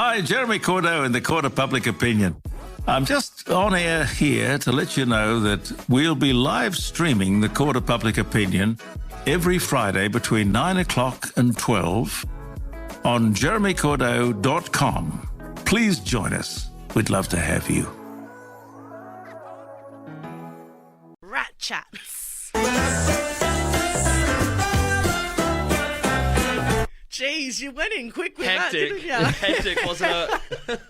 Hi, Jeremy Cordeaux in the Court of Public Opinion. I'm just on air here to let you know that we'll be live streaming the Court of Public Opinion every Friday between 9 o'clock and 12 on jeremycordeaux.com. Please join us. We'd love to have you. Rat chats. Jeez, you went in quick with that, didn't you? Hectic, wasn't it?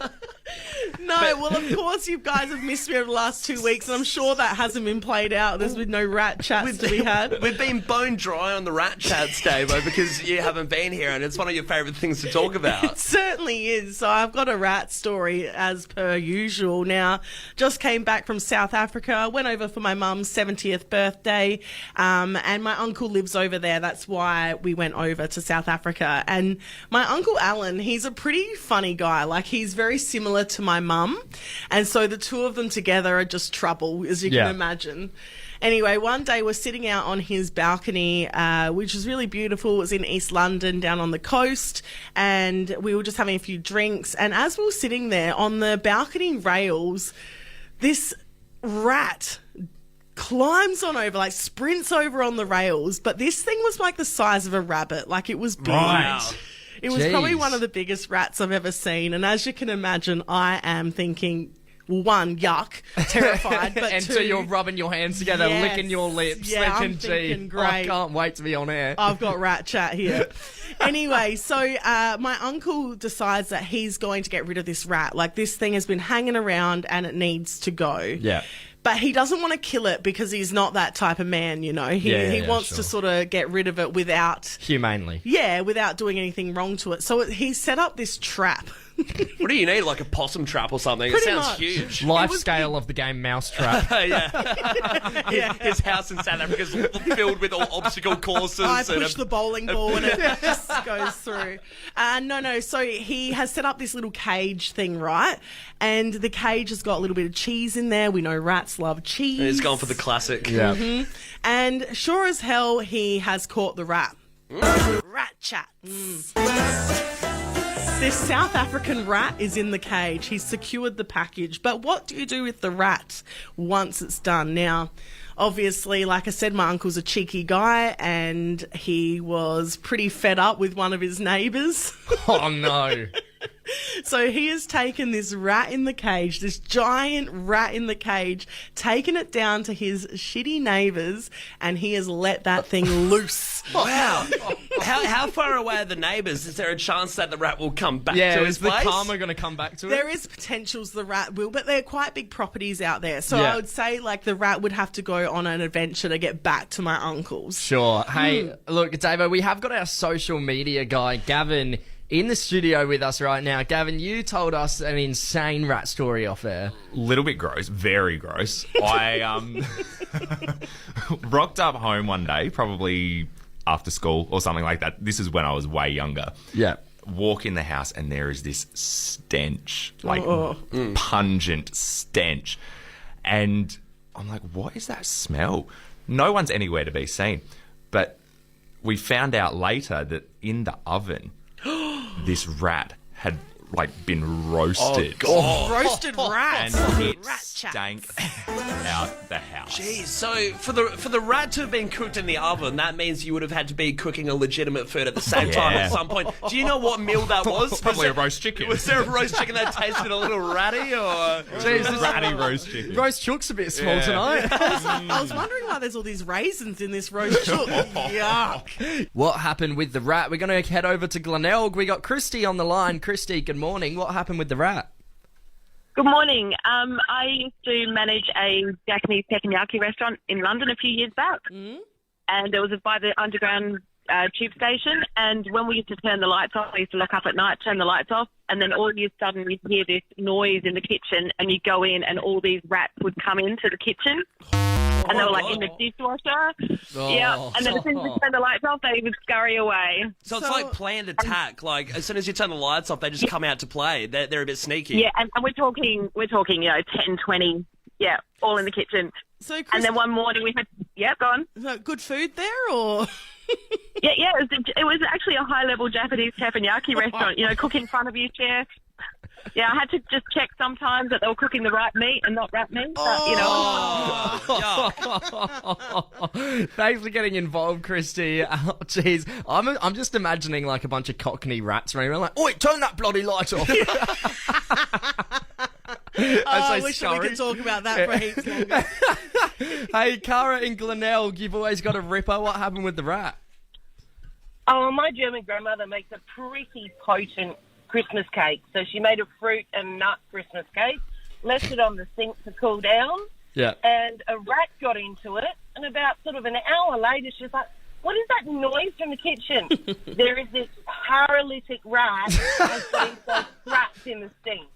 Well, of course, you guys have missed me over the last 2 weeks, and I'm sure that hasn't been played out. There's been no rat chats to be had. We've been bone dry on the rat chats, Davo, because you haven't been here, and it's one of your favourite things to talk about. It certainly is. So I've got a rat story as per usual. Now, just came back from South Africa. Went over for my mum's 70th birthday, and my uncle lives over there. That's why we went over to South Africa. And my uncle Alan, he's a pretty funny guy. Like, he's very similar to my mum. And so the two of them together are just trouble, as you can imagine. Anyway, one day we're sitting out on his balcony, which was really beautiful. It was in East London, down on the coast, and we were just having a few drinks. And as we were sitting there on the balcony rails, this rat climbs on over, like sprints over on the rails, but this thing was like the size of a rabbit. Like, it was big. Wow. It was probably one of the biggest rats I've ever seen. And as you can imagine, I am thinking, well, one, yuck, terrified. But and two, so you're rubbing your hands together, licking your lips, I'm thinking, thinking, great. I can't wait to be on air. I've got rat chat here. Anyway, so my uncle decides that he's going to get rid of this rat. Like, this thing has been hanging around and it needs to go. Yeah. But he doesn't want to kill it because he's not that type of man, you know. He wants to sort of get rid of it without... Humanely. Yeah, without doing anything wrong to it. So he set up this trap. What do you need? Like a possum trap or something? Pretty it sounds much. huge. Life scale of the game Mousetrap. Yeah. His house in South Africa is filled with all obstacle courses. I push the bowling ball and it just goes through. No. So he has set up this little cage thing, right? And the cage has got a little bit of cheese in there. We know rats love cheese. He's gone for the classic. Yeah. Mm-hmm. And sure as hell, he has caught the rat. Rat chat. This South African rat is in the cage. He's secured the package. But what do you do with the rat once it's done? Now, obviously, like I said, my uncle's a cheeky guy and he was pretty fed up with one of his neighbours. Oh, no. So he has taken this rat in the cage, this giant rat in the cage, taken it down to his shitty neighbours, and he has let that thing loose. Wow. How far away are the neighbours? Is there a chance that the rat will come back to Yeah, his is the place? karma going to come back to it? There is potentials the rat will, but they're quite big properties out there. So Yeah. I would say, like, the rat would have to go on an adventure to get back to my uncle's. Sure. Hey, look, Davo, we have got our social media guy, Gavin, in the studio with us right now. Gavin, you told us an insane rat story off air. Little bit gross, very gross. I rocked up home one day, probably after school or something like that. This is when I was way younger. Yeah. Walk in the house and there is this stench, like pungent stench. And I'm like, what is that smell? No one's anywhere to be seen. But we found out later that in the oven, this rat had been roasted. Oh, God. Roasted rats. And it Rat chat. stank out the house. Jeez, so for the rat to have been cooked in the oven, that means you would have had to be cooking a legitimate food at the same time at some point. Do you know what meal that was? Probably a roast chicken. Was there a roast chicken that tasted a little ratty, or...? Jeez, this Ratty roast chicken. roast chook's a bit small tonight. I was wondering why there's all these raisins in this roast chook. Yuck. What happened with the rat? We're going to head over to Glenelg. We got Christy on the line. Christy, good morning. What happened with the rat? Good morning. I used to manage a Japanese teppanyaki restaurant in London a few years back, and it was by the underground tube station. And when we used to turn the lights off, we used to lock up at night, turn the lights off, and then all of a sudden you'd hear this noise in the kitchen, and you'd go in, and all these rats would come into the kitchen. And they were like in the dishwasher. Yeah. And then as soon as we turned the lights off, they would scurry away. So it's like planned attack. Like, as soon as you turn the lights off, they just come out to play. They're a bit sneaky. Yeah, and we're talking, 10, 20, all in the kitchen. So, And then one morning we had, go on. good food there, or? Yeah, it was actually a high-level Japanese teppanyaki restaurant. You know, cook in front of you, chef, Yeah, I had to just check sometimes that they were cooking the right meat and not rat meat. But, Thanks for getting involved, Christy. Oh, jeez, I'm just imagining like a bunch of Cockney rats running around like, "Oi, turn that bloody light off." I wish we could talk about that for heaps longer. Hey, Cara in Glenelg, you've always got a ripper. What happened with the rat? Oh, my German grandmother makes a pretty potent Christmas cake. So she made a fruit and nut Christmas cake, left it on the sink to cool down, Yeah. and a rat got into it. And about sort of an hour later, she was like, "What is that noise from the kitchen?" There is this paralytic rat has been so trapped in the sink.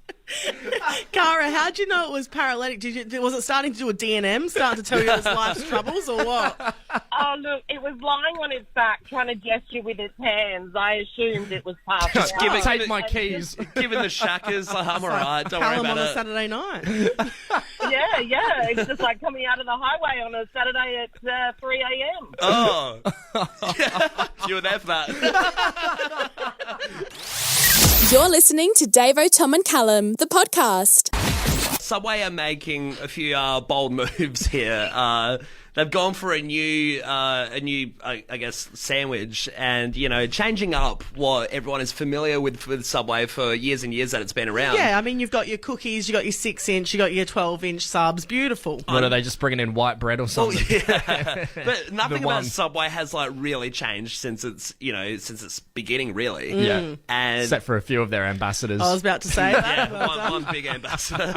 Cara, how'd you know it was paralytic? Was it starting to do a D&M, starting to tell you its life's troubles, or what? Oh, look, it was lying on its back trying to gesture with its hands. I assumed it was passed out. Take my keys. Given the shackers, I'm all right. Don't worry Callum about on it. a Saturday night. Yeah. It's just like coming out of the highway on a Saturday at 3 a.m. Oh. You were there for that. You're listening to Davo, Tom and Callum, the podcast. Subway are making a few bold moves here. They've gone for a new, I guess, sandwich, and changing up what everyone is familiar with Subway for years and years that it's been around. Yeah, I mean, you've got your cookies, you got your 6-inch, you got your 12-inch subs. Beautiful. What are they just bringing in white bread or something? Yeah. But nothing The about one. Subway has really changed since its beginning, really. Yeah. And Except for a few of their ambassadors. I was about to say that. yeah, one big ambassador.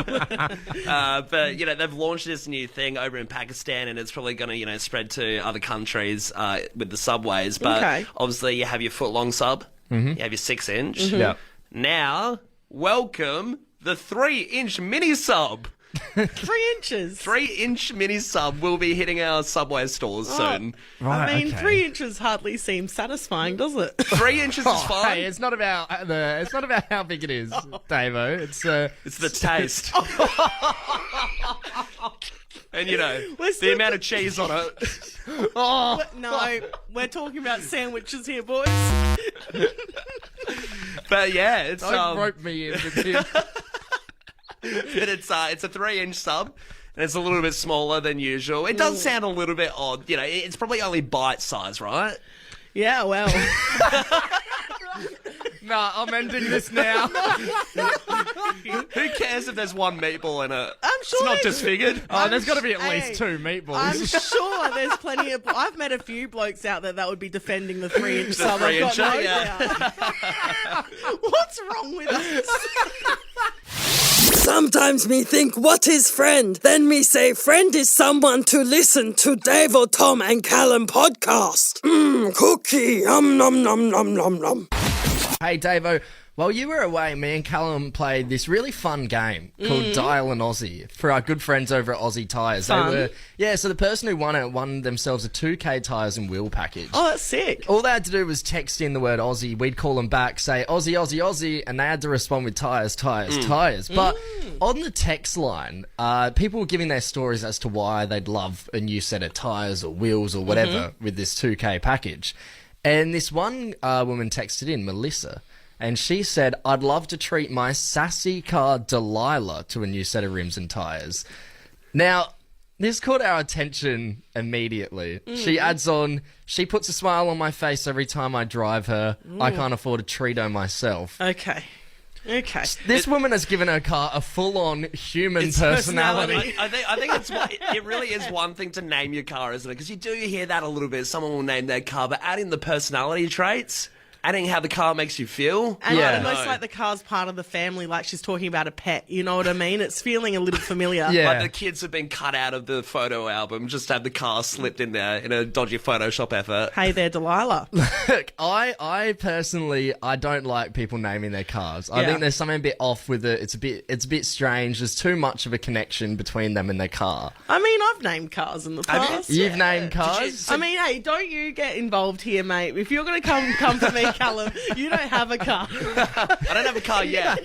But they've launched this new thing over in Pakistan, and it's probably going to spread to other countries with the Subways. But obviously, you have your foot-long sub, you have your 6-inch. Yeah. Now, welcome the 3-inch mini sub. 3 inches. 3-inch mini sub will be hitting our Subway stores soon. I mean, okay. 3 inches hardly seems satisfying, does it? 3 inches is fine. Hey, it's not about how big it is, Davo. It's the taste. And the amount of cheese on it. No, we're talking about sandwiches here, boys. But yeah, it's Don't rope me in with this. but it's a 3-inch sub, and it's a little bit smaller than usual. It does sound a little bit odd. It's probably only bite size, right? Yeah, well. Nah, I'm ending this now. Who cares if there's one meatball in it? I'm sure It's not there's- disfigured. Oh, there's got to be at Hey, least 2 meatballs. I'm sure there's plenty of... I've met a few blokes out there that would be defending the 3-inch sub. I've got 3-incher, no yeah. doubt. What's wrong with us? Sometimes me think, what is friend? Then me say, friend is someone to listen to Davo, Tom and Callum podcast. Cookie, nom nom nom nom. Hey, Davo, while you were away, me and Callum played this really fun game called Dial an Aussie for our good friends over at Aussie Tyres. Fun. So the person who won it won themselves a 2K tyres and wheel package. Oh, that's sick. All they had to do was text in the word Aussie. We'd call them back, say Aussie, Aussie, Aussie, and they had to respond with tyres, tyres, tyres. But on the text line, people were giving their stories as to why they'd love a new set of tyres or wheels or whatever with this 2K package. And this one woman texted in, Melissa, and she said, I'd love to treat my sassy car Delilah to a new set of rims and tyres. Now, this caught our attention immediately. She adds on, she puts a smile on my face every time I drive her. I can't afford to treat her myself. Okay. This woman has given her car a full-on human personality. I think it really is one thing to name your car, isn't it? Because you do hear that a little bit. Someone will name their car, but adding the personality traits, adding how the car makes you feel. And Yeah. almost like the car's part of the family, like she's talking about a pet. You know what I mean? It's feeling a little familiar. Yeah. Like the kids have been cut out of the photo album, just have the car slipped in there in a dodgy Photoshop effort. Hey there, Delilah. Look, I personally, I don't like people naming their cars. I Yeah. think there's something a bit off with it. It's a bit strange. There's too much of a connection between them and their car. I mean, I've named cars in the Have you? past. You've named cars? I mean, hey, don't you get involved here, mate. If you're going to come for me, Callum, you don't have a car. I don't have a car yet.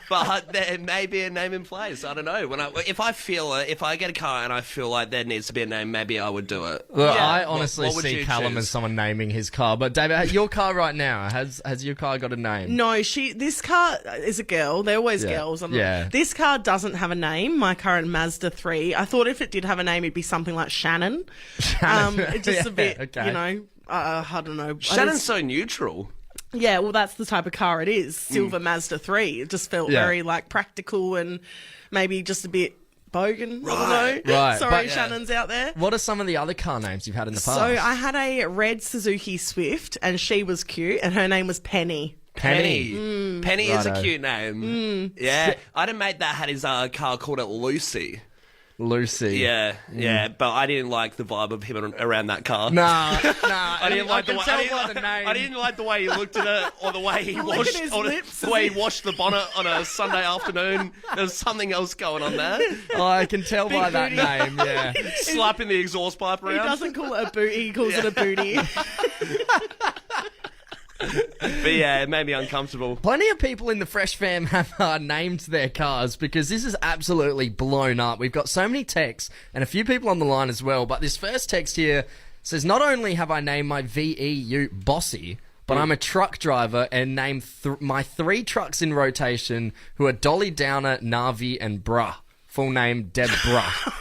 but there may be a name in place. I don't know. If I get a car and I feel like there needs to be a name, maybe I would do it. Look, I honestly what would see you Callum choose? as someone naming his car. But David, your car right now, has your car got a name? No, this car is a girl. They're always girls. This car doesn't have a name, my current Mazda 3. I thought if it did have a name, it'd be something like Shannon. It's just a bit, okay. I don't know. Shannon's so neutral. Yeah, well, that's the type of car it is. Silver Mazda 3. It just felt very, practical and maybe just a bit bogan. I don't know. Right. Sorry, Shannon's out there. What are some of the other car names you've had in the past? So I had a red Suzuki Swift, and she was cute, and her name was Penny. Penny is a Righto. cute name. Yeah, I had a mate that had his car called it Lucy. Lucy. Yeah, but I didn't like the vibe of him around that car. Nah. I didn't like the way. the name. I didn't like the way he looked at it, or the way he washed, his or lips. the way he washed the bonnet on a Sunday afternoon. There was something else going on there. Oh, I can tell by that name, yeah. Slapping the exhaust pipe He around. doesn't call it a boot, he calls it a booty. But yeah, it made me uncomfortable. Plenty of people in the Fresh fam have named their cars because this is absolutely blown up. We've got so many texts and a few people on the line as well. But this first text here says, not only have I named my VEU Bossy, but I'm a truck driver and named my 3 trucks in rotation who are Dolly Downer, Navi and Bruh. Full name, Deb Bruh.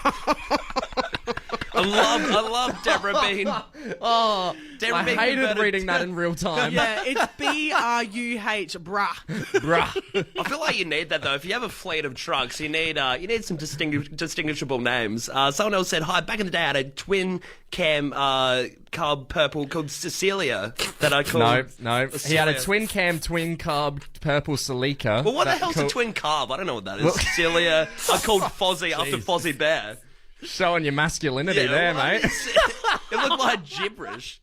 I love Deborah Bean. Deborah I Bean hated converted- reading that in real time. Yeah, it's BRUH, bruh. Bruh. I feel like you need that though. If you have a fleet of trucks, you need some distinguishable names. Someone else said, "Hi, back in the day, I had a twin cam carb purple called Cecilia that I called." No. He had a twin cam, twin carb, purple Celica. Well, what the hell's a twin carb? I don't know what that is. Cecilia. I called Fozzie after Fozzie Bear. Showing your masculinity there, mate. It looked like gibberish.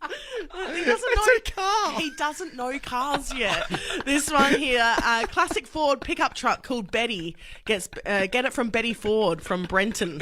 He doesn't know cars yet. This one here, classic Ford pickup truck called Betty. Get it from Betty Ford from Brenton.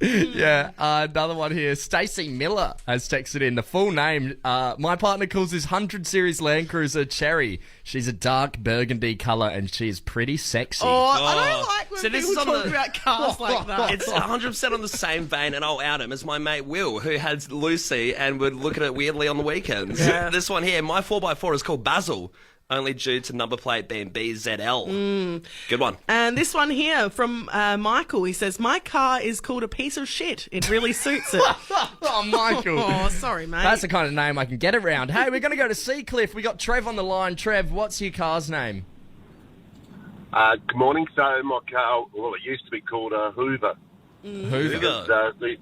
Yeah, another one here. Stacey Miller has texted in the full name. My partner calls this 100 Series Land Cruiser Cherry. She's a dark burgundy colour and she is pretty sexy. I don't like when So this people is on talk the- about cars like that. It's 100% on the same vein, and I'll out him as my mate Will, who has Lucy and would look at it weirdly on the weekends. Yeah. This one here, my 4x4 is called Basil, only due to number plate being BZL. Good one. And this one here from Michael, he says, my car is called a piece of shit. It really suits it. Oh, Michael. Oh, sorry, mate. That's the kind of name I can get around. Hey, we're going to go to Seacliff. We got Trev on the line. Trev, what's your car's name? Good morning. So my car, well, it used to be called a Hoover. Hoover. Because, we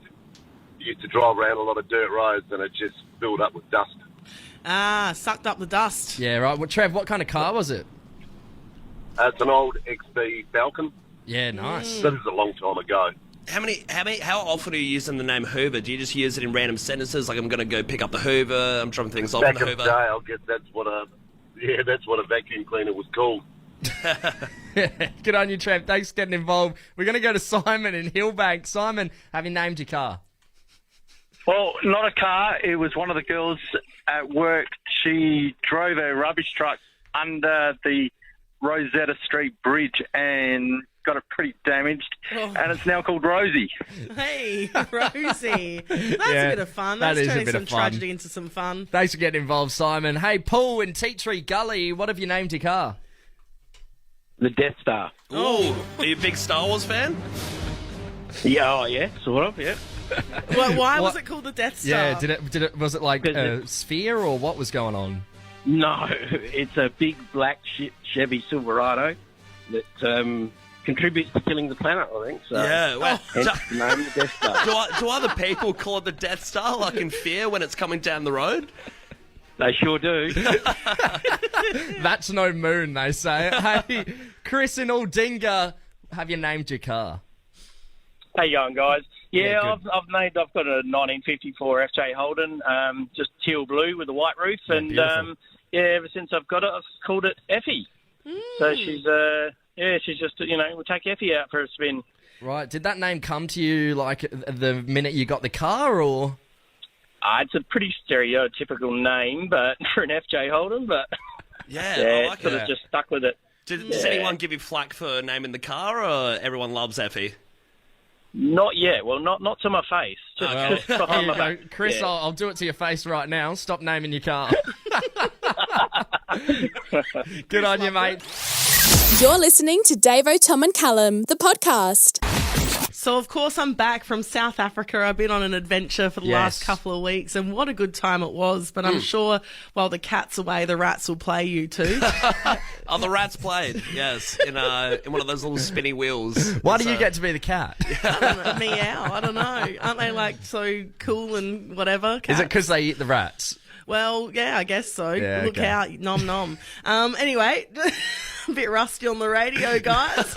used to drive around a lot of dirt roads and it just filled up with dust. Sucked up the dust. Yeah, right. Well, Trev, what kind of car was it? It's an old XB Falcon. Yeah, nice. That was a long time ago. How often are you using the name Hoover? Do you just use it in random sentences, like I'm going to go pick up the Hoover, I'm dropping things off in Back the in the Hoover? day, I guess that's what a vacuum cleaner was called. Good on you, Trev. Thanks for getting involved. We're going to go to Simon in Hillbank. Simon, have you named your car? Well, not a car. It was one of the girls at work. She drove a rubbish truck under the Rosetta Street Bridge and got it pretty damaged, and it's now called Rosie. Hey, Rosie. That's a bit of fun. that That's is a turning bit some of fun. tragedy into some fun. Thanks for getting involved, Simon. Hey, Paul in Tea Tree Gully, what have you named your car? The Death Star. Ooh, are you a big Star Wars fan? Yeah, sort of, yeah. Well, why was it called the Death Star? Yeah, was it like a sphere or what was going on? No, it's a big black Chevy Silverado that contributes to killing the planet, I think. So, Yeah, well, hence the name, the Death Star. do other people call it the Death Star, like in Fear when it's coming down the road? They sure do. That's no moon, they say. Hey, Chris in Aldinga, have you named your car? How you going, guys? Yeah, I've got a 1954 FJ Holden, just teal blue with a white roof, and beautiful. ever since I've got it, I've called it Effie. So she's just we'll take Effie out for a spin. Right, did that name come to you like the minute you got the car, or? It's a pretty stereotypical name, but for an FJ Holden, but Yeah, I like sort it. of just stuck with it. Does anyone give you flack for naming the car, or everyone loves Effie? Not yet. Well, not to my face. Just behind my back. Chris, Yeah. I'll do it to your face right now. Stop naming your car. Good on you, mate. You're listening to Davo, Tom and Callum, the podcast. So, of course, I'm back from South Africa. I've been on an adventure for the last couple of weeks, and what a good time it was. But I'm sure while the cat's away, the rats will play you too. Oh, the rats played, yes, in one of those little spinny wheels. Why do you get to be the cat? Meow, I don't know. Aren't they like so cool and whatever? Is Cats? it because they eat the rats? Well, yeah, I guess so. Yeah, Look okay. out, nom nom. Anyway, a bit rusty on the radio, guys.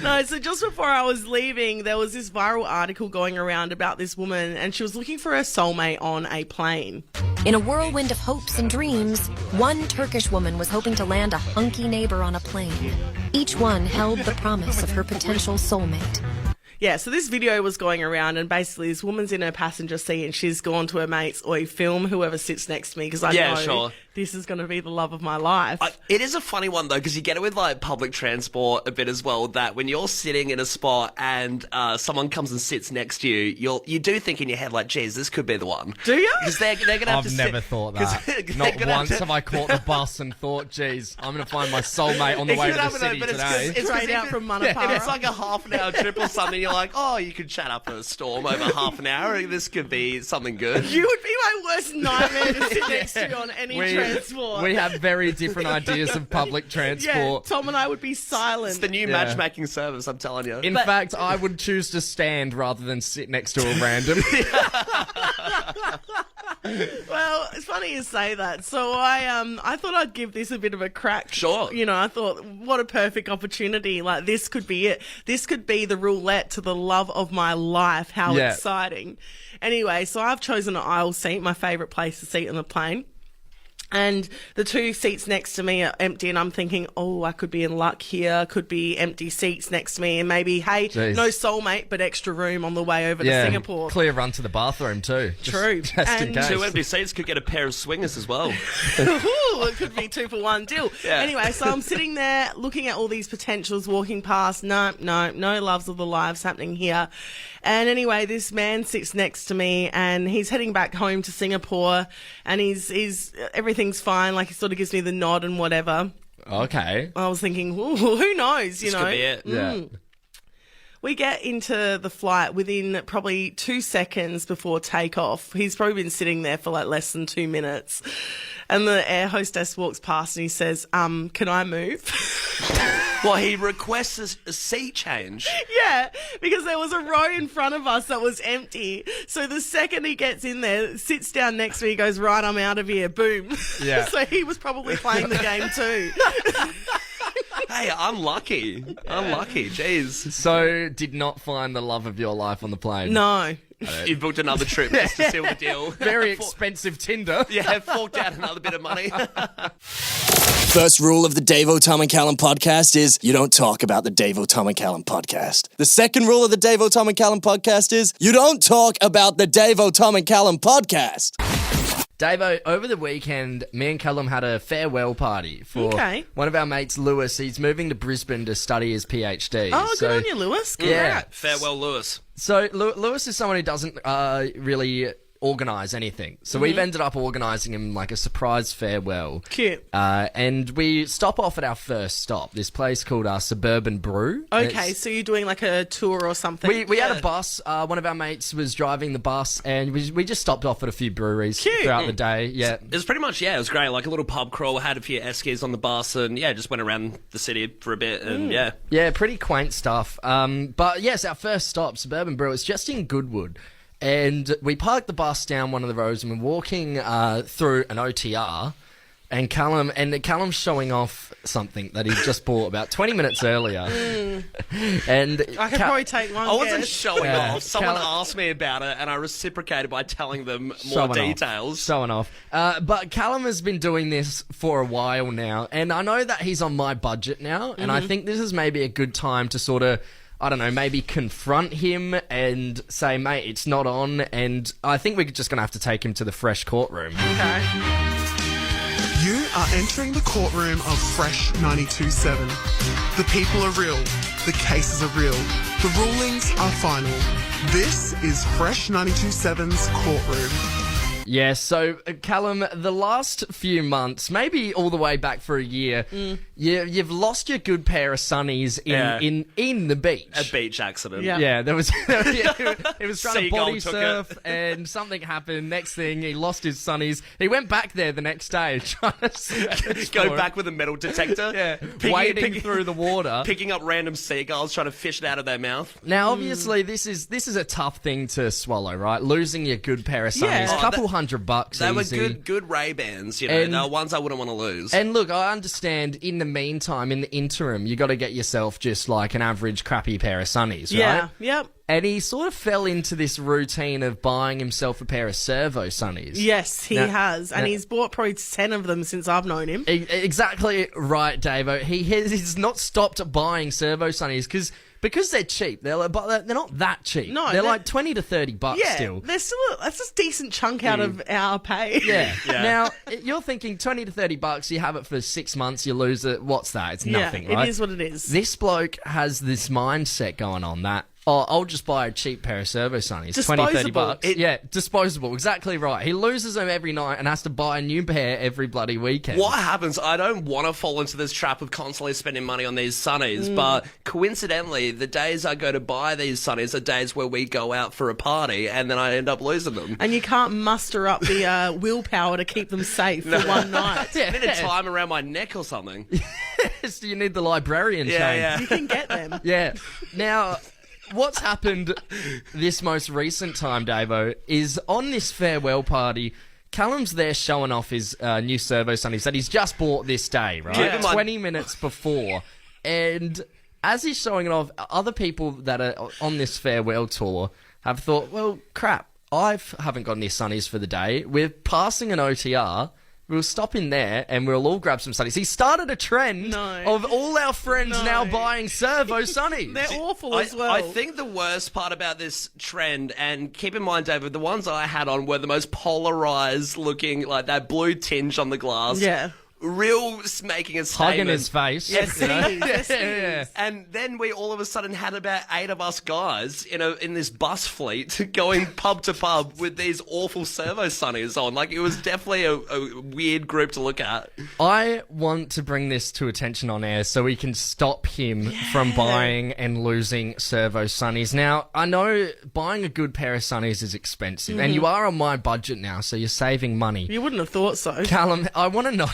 No, so just before I was leaving, there was this viral article going around about this woman, and she was looking for her soulmate on a plane. In a whirlwind of hopes and dreams, one Turkish woman was hoping to land a hunky neighbor on a plane. Each one held the promise of her potential soulmate. Yeah, so this video was going around, and basically this woman's in her passenger seat, and she's gone to her mates, "Oi, film whoever sits next to me, because I know this is going to be the love of my life." It is a funny one, though, because you get it with, like, public transport a bit as well, that when you're sitting in a spot and someone comes and sits next to you, you do think in your head, like, geez, this could be the one. Do you? Because they're going to have to I've never thought that. Not once have I caught the bus and thought, geez, I'm going to find my soulmate on the way to the city today. It's straight out from Manapara. If it's like a half an hour trip or something, you're like, oh, you could chat up a storm over half an hour. This could be something good. You would be my worst nightmare to sit next to you on any transport. We have very different ideas of public transport. Yeah, Tom and I would be silent. It's the new matchmaking service, I'm telling you. In fact, I would choose to stand rather than sit next to a random. Well, it's funny you say that. So I thought I'd give this a bit of a crack. Sure. You know, I thought, what a perfect opportunity. Like, this could be it. This could be the roulette to the love of my life. How exciting. Anyway, so I've chosen an aisle seat, my favourite place to sit on the plane. And the two seats next to me are empty, and I'm thinking, oh, I could be in luck here. Could be empty seats next to me, and maybe, hey, no soulmate, but extra room on the way over to Singapore. Clear run to the bathroom too. True. Just in case. 2 empty seats could get a pair of swingers as well. Ooh, it could be 2-for-1 deal. Yeah. Anyway, so I'm sitting there looking at all these potentials, walking past. No loves of the lives happening here. And anyway, this man sits next to me, and he's heading back home to Singapore, and he's everything's fine. Like, he sort of gives me the nod and whatever. Okay. I was thinking, ooh, who knows? You This know, could be it. Yeah. We get into the flight within probably 2 seconds before takeoff. He's probably been sitting there for like less than 2 minutes. And the air hostess walks past and he says, can I move? Well, he requests a seat change. Yeah, because there was a row in front of us that was empty. So the second he gets in there, sits down next to me, goes, right, I'm out of here. Boom. Yeah. So he was probably playing the game too. Hey, unlucky. Jeez. So, did not find the love of your life on the plane. No. You booked another trip just to seal the deal. Very expensive Tinder. Yeah, forked out another bit of money. First rule of the Davo, Tom and Callum podcast is you don't talk about the Davo, Tom and Callum podcast. The second rule of the Davo, Tom and Callum podcast is you don't talk about the Davo, Tom and Callum podcast. Davo, over the weekend, me and Callum had a farewell party for one of our mates, Lewis. He's moving to Brisbane to study his PhD. Oh, good on you, Lewis. Yeah. Farewell, Lewis. So Lewis is someone who doesn't really organise anything. So we've ended up organising him like a surprise farewell. Cute. And we stop off at our first stop, this place called Suburban Brew. Okay, so you're doing like a tour or something? We had a bus. One of our mates was driving the bus, and we just stopped off at a few breweries throughout the day. Yeah, it was pretty much, it was great. Like a little pub crawl, had a few eskies on the bus, and just went around the city for a bit, and Yeah, pretty quaint stuff. But yes, our first stop, Suburban Brew, it's just in Goodwood. And we parked the bus down one of the roads, and we're walking through an OTR, and Callum's showing off something that he just bought about 20 minutes earlier. And I could probably take one. I wasn't guess. showing off. Someone asked me about it, and I reciprocated by telling them more details. Showing off. But Callum has been doing this for a while now, and I know that he's on my budget now, and I think this is maybe a good time to sort of, I don't know, maybe confront him and say, mate, it's not on. And I think we're just going to have to take him to the fresh courtroom. Okay. You are entering the courtroom of Fresh 92.7. The people are real. The cases are real. The rulings are final. This is Fresh 92.7's courtroom. Yeah, so Callum, the last few months, maybe all the way back for a year, you've lost your good pair of sunnies in the beach. A beach accident. Yeah, there was he was trying to Seagull body took surf and something happened. Next thing, he lost his sunnies. He went back there the next day trying to Go back with a metal detector. Yeah, wading through the water, picking up random seagulls, trying to fish it out of their mouth. Now, obviously, this is a tough thing to swallow, right? Losing your good pair of sunnies, a couple $100 They easy. were good Ray-Bans, you know. And- They were ones I wouldn't want to lose. And look, I understand in the meantime, in the interim, you got to get yourself just like an average crappy pair of sunnies, right? Yeah, yep. And he sort of fell into this routine of buying himself a pair of servo sunnies. Yes, he has. And now- he's bought probably 10 of them since I've known him. Exactly right, Davo. He's not stopped buying servo sunnies because they're cheap. They're not that cheap. No, they're like $20 to $30 yeah, still. they're still that's a decent chunk out of our pay. Yeah. Now, you're thinking $20 to $30, you have it for 6 months, you lose it. What's that? It's nothing, right? It is what it is. This bloke has this mindset going on that, I'll just buy a cheap pair of servo sunnies. $20, $30. Yeah, disposable. Exactly right. He loses them every night and has to buy a new pair every bloody weekend. What happens? I don't want to fall into this trap of constantly spending money on these sunnies, but coincidentally, the days I go to buy these sunnies are days where we go out for a party, and then I end up losing them. And you can't muster up the willpower to keep them safe for one night. I need a time around my neck or something. So you need the librarian chain. Yeah. You can get them. Yeah. Now, what's happened this most recent time, Davo, is on this farewell party, Callum's there showing off his new servo sunnies that he's just bought this day, right? Yeah. 20 minutes before. And as he's showing it off, other people that are on this farewell tour have thought, well, crap, I haven't got any sunnies for the day. We're passing an OTR. We'll stop in there and we'll all grab some sunnies. He started a trend of all our friends now buying servo sunnies. They're awful as well. I think the worst part about this trend, and keep in mind, David, the ones I had on were the most polarized looking, like that blue tinge on the glass. Yeah. Real making a statement. Hugging his face. Yes, you know? yeah. And then we all of a sudden had about 8 of us guys in this bus fleet going pub to pub with these awful servo sunnies on. Like, it was definitely a weird group to look at. I want to bring this to attention on air so we can stop him from buying and losing servo sunnies. Now, I know buying a good pair of sunnies is expensive, and you are on my budget now, so you're saving money. You wouldn't have thought so. Callum, I want to know,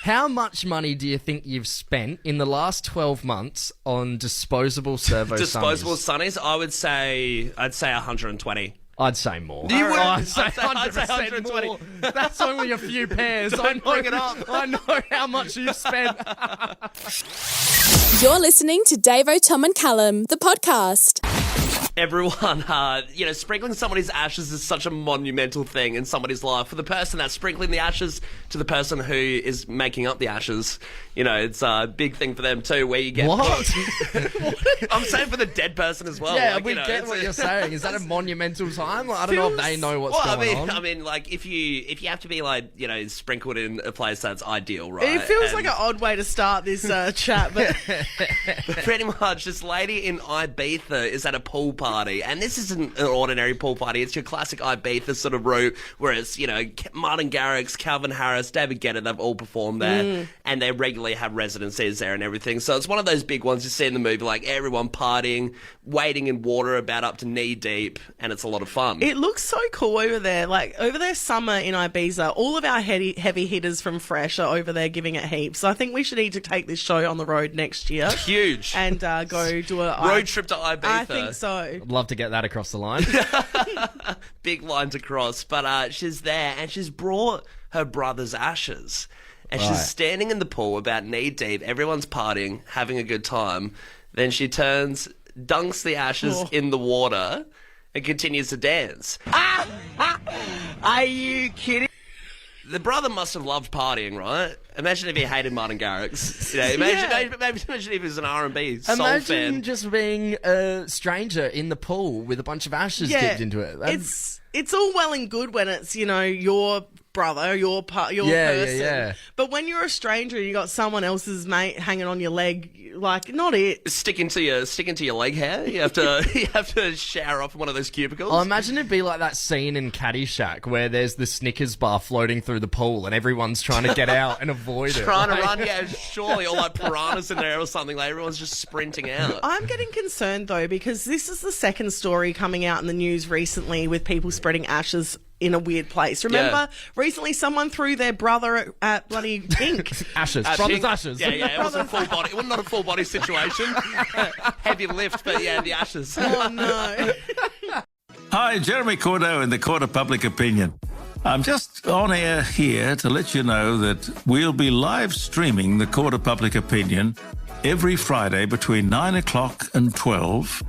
how much money do you think you've spent in the last 12 months on disposable servo Disposable sunnies? sunnies, I'd say 120. I'd say more. You would? I'd say I'd say 100% more. That's only a few pairs. Don't bring it up. I know how much you've spent. You're listening to Davo, Tom and Callum, the podcast. Everyone, sprinkling somebody's ashes is such a monumental thing in somebody's life. For the person that's sprinkling the ashes to the person who is making up the ashes, it's a big thing for them too, where you get... What? I'm saying for the dead person as well. Yeah, like, we get what you're saying. Is that a monumental time? Like, I don't know if they know what's going on. I mean, like, if you have to be, like, sprinkled in a place that's ideal, right? It feels like an odd way to start this chat, but... Pretty much, this lady in Ibiza is at a pool party, and this isn't an ordinary pool party. It's your classic Ibiza sort of route, where it's, Martin Garrix, Calvin Harris, David Guetta, they've all performed there, and they regularly have residencies there and everything. So it's one of those big ones you see in the movie, like everyone partying, wading in water about up to knee deep, and it's a lot of fun. It looks so cool over there. Like, over their summer in Ibiza, all of our heavy hitters from Fresh are over there giving it heaps. So I think we should need to take this show on the road next year. Huge. And go do a... road trip to Ibiza. I think so. I'd love to get that across the line. Big line to cross. But she's there, and she's brought her brother's ashes. And she's standing in the pool about knee deep. Everyone's partying, having a good time. Then she turns, dunks the ashes in the water, and continues to dance. Are you kidding? The brother must have loved partying, right? Imagine if he hated Martin Garrix. Imagine if he was an R&B soul Imagine fan. just being a stranger in the pool with a bunch of ashes dipped into it. It's all well and good when it's, your brother, your person. Yeah. But when you're a stranger and you got someone else's mate hanging on your leg, like, not it. Sticking to your leg hair. You have to shower off one of those cubicles. I imagine it'd be like that scene in Caddyshack where there's the Snickers bar floating through the pool and everyone's trying to get out and avoid it. Trying to run, yeah, surely, or like piranhas in there or something. Like everyone's just sprinting out. I'm getting concerned though because this is the second story coming out in the news recently with people spreading ashes in a weird place. Remember, recently someone threw their brother at bloody Pink. Ashes. Brother's ashes. Yeah, it was a full body. It was not a full body situation. Heavy lift, but yeah, the ashes. Oh, no. Hi, Jeremy Cordeaux in the Court of Public Opinion. I'm just on air here to let you know that we'll be live streaming the Court of Public Opinion every Friday between 9 o'clock and 12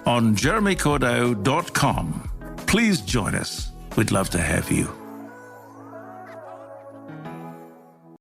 on jeremycordeaux.com. Please join us. We'd love to have you.